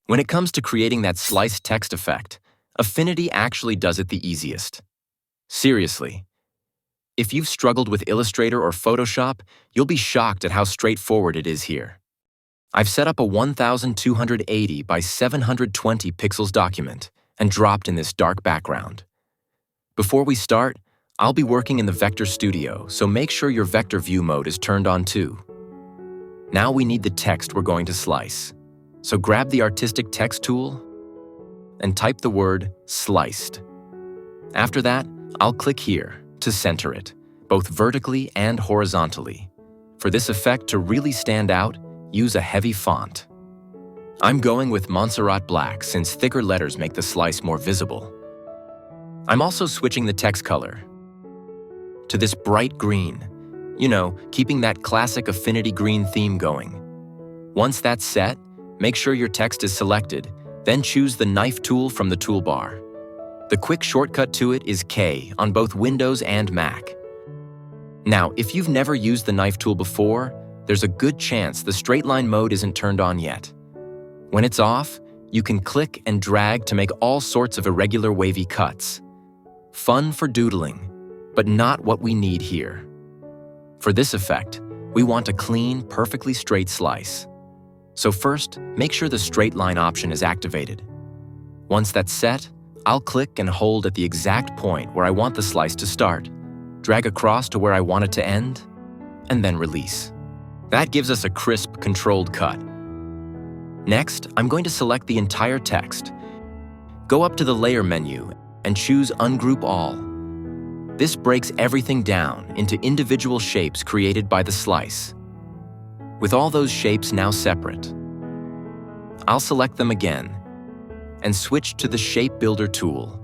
When it comes to creating that sliced text effect, Affinity actually does it the easiest. Seriously. If you've struggled with Illustrator or Photoshop, you'll be shocked at how straightforward it is here. I've set up a 1280 by 720 pixels document and dropped in this dark background. Before we start, I'll be working in the Vector Studio, so make sure your Vector View mode is turned on too. Now we need the text we're going to slice. So grab the Artistic Text tool and type the word SLICED. After that, I'll click here to center it, both vertically and horizontally. For this effect to really stand out, use a heavy font. I'm going with Montserrat Black since thicker letters make the slice more visible. I'm also switching the text color to this bright green, keeping that classic Affinity green theme going. Once that's set, make sure your text is selected, then choose the knife tool from the toolbar. The quick shortcut to it is K on both Windows and Mac. Now, if you've never used the knife tool before, there's a good chance the straight line mode isn't turned on yet. When it's off, you can click and drag to make all sorts of irregular wavy cuts. Fun for doodling, but not what we need here. For this effect, we want a clean, perfectly straight slice. So first, make sure the straight line option is activated. Once that's set, I'll click and hold at the exact point where I want the slice to start, drag across to where I want it to end, and then release. That gives us a crisp, controlled cut. Next, I'm going to select the entire text. Go up to the Layer menu and choose Ungroup All. This breaks everything down into individual shapes created by the slice. With all those shapes now separate, I'll select them again and switch to the Shape Builder tool.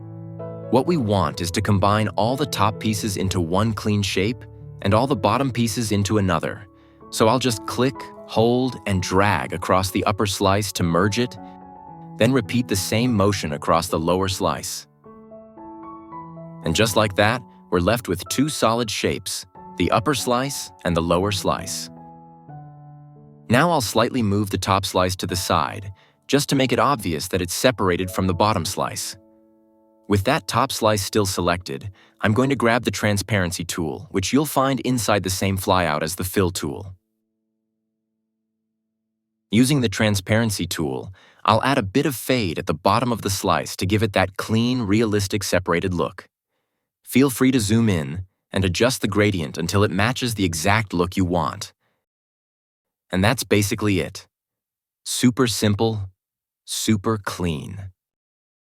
What we want is to combine all the top pieces into one clean shape and all the bottom pieces into another. So I'll just click, hold, and drag across the upper slice to merge it, then repeat the same motion across the lower slice. And just like that, we're left with two solid shapes, the upper slice and the lower slice. Now I'll slightly move the top slice to the side, just to make it obvious that it's separated from the bottom slice. With that top slice still selected, I'm going to grab the Transparency tool, which you'll find inside the same flyout as the Fill tool. Using the Transparency tool, I'll add a bit of fade at the bottom of the slice to give it that clean, realistic separated look. Feel free to zoom in and adjust the gradient until it matches the exact look you want. And that's basically it. Super simple, super clean.